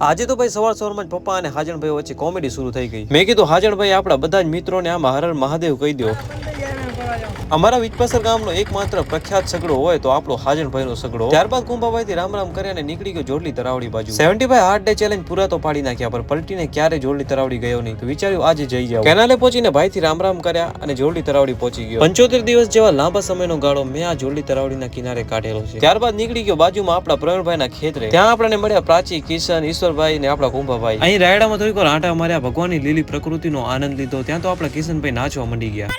આજે તો ભાઈ સવારમાં જ પપ્પા અને હાજણભાઈ વચ્ચે કોમેડી શરૂ થઈ ગઈ। મેં કીધું હાજણભાઈ આપણા બધા જ મિત્રોને આમાં હર હર મહાદેવ કહી દો। અમારા વિજપાસર ગામનો એકમાત્ર પ્રખ્યાત સગડો હોય તો આપણો હાજણભાઈનો સગડો। ત્યારબાદ કુંભાભાઈથી રામ રામ કર્યા અને નીકળી ગયો જોડલી તરાવડી બાજુ। 75 હાર્ડ ડે ચેલેન્જ પૂરા તો પાડી નાખ્યા, પર પલટીને ક્યારે જોડલી તરાવડી ગયો નહીં, તો વિચાર્યું આજે જઈ જાવ। કેનાલે પહોંચીને ભાઈથી રામ રામ કર્યા અને જોડલી તરાવડી પહોંચી ગયો। 75 દિવસ જેવા લાંબા સમયનો ગાળો મેં આ જોડલી તરાવડીના કિનારે કાઢેલો છે। ત્યારબાદ નીકળી ગયો બાજુમાં આપણા પ્રવીણભાઈના ખેતરે। ત્યાં આપણને મળ્યા પ્રાચી, કિશન, ઈશ્વરભાઈ ને આપણા કુંભાભાઈ। અહીં રાયડામાં થોડીક વાર આંટા માર્યા, ભગવાનની લીલી પ્રકૃતિનો આનંદ લીધો। ત્યાં તો આપણા કિશનભાઈ નાચવા મંડી ગયા।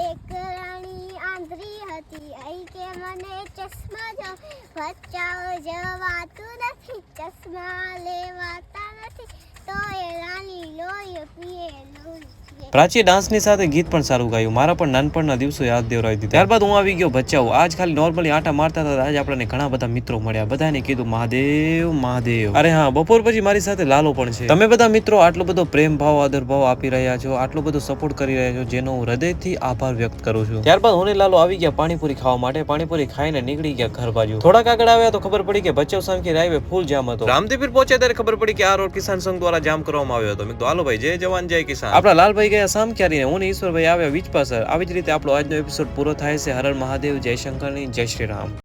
એક રાણી આંધળી હતી, આઈ કે મને ચશ્મા જો બચ્ચાઓ જવાતું નથી, ચશ્મા લેવાતા નથી, તો એ રાણી લોહી પીએ લોહી। પ્રાચી ડાન્સની સાથે ગીત પણ સારું ગાયું, મારા પણ નાનપણના દિવસો યાદ દેવરાવી દીધા। ત્યારબાદ હું આવી ગયો ભચાઉ। આજ ખાલી નોર્મલી આટા મારતા હતા, આજ આપણને ઘણા બધા મિત્રો મળ્યા, બધાને કીધું મહાદેવ મહાદેવ। અરે હા, બપોર પછી મારી સાથે લાલો પણ છે। તમે બધા મિત્રો આટલો બધો પ્રેમ ભાવ આદર ભાવ આપી રહ્યા છો, આટલો બધો સપોર્ટ કરી રહ્યા છો, જેનો હું હૃદયથી આભાર વ્યક્ત કરું છું। ત્યારબાદ હું ને લાલો આવી ગયા પાણીપુરી ખાવા માટે। પાણીપુરી ખાઈને નીકળી ગયા ઘર બાજુ। થોડાક આગળ આવ્યા તો ખબર પડી કે ભચાઉ સામખી હાઈવે ફૂલ જામ હતો। રામદેવપીર પહોંચ્યા ત્યારે ખબર પડી કે આ રોડ કિસાન સંઘ દ્વારા જામ કરવામાં આવ્યો હતો। મેં કીધું હાલો ભાઈ, જય જવાન જય કિસાન। આપણા લાલભાઈ ગયા સામખિયારીને, હું ને ઈશ્વરભાઈ આવ્યા વિજપાસર। આવી જ રીતે આપણો આજનો એપિસોડ પૂરો થાય છે। હર હર મહાદેવ, જય શંકરની, જય શ્રી રામ।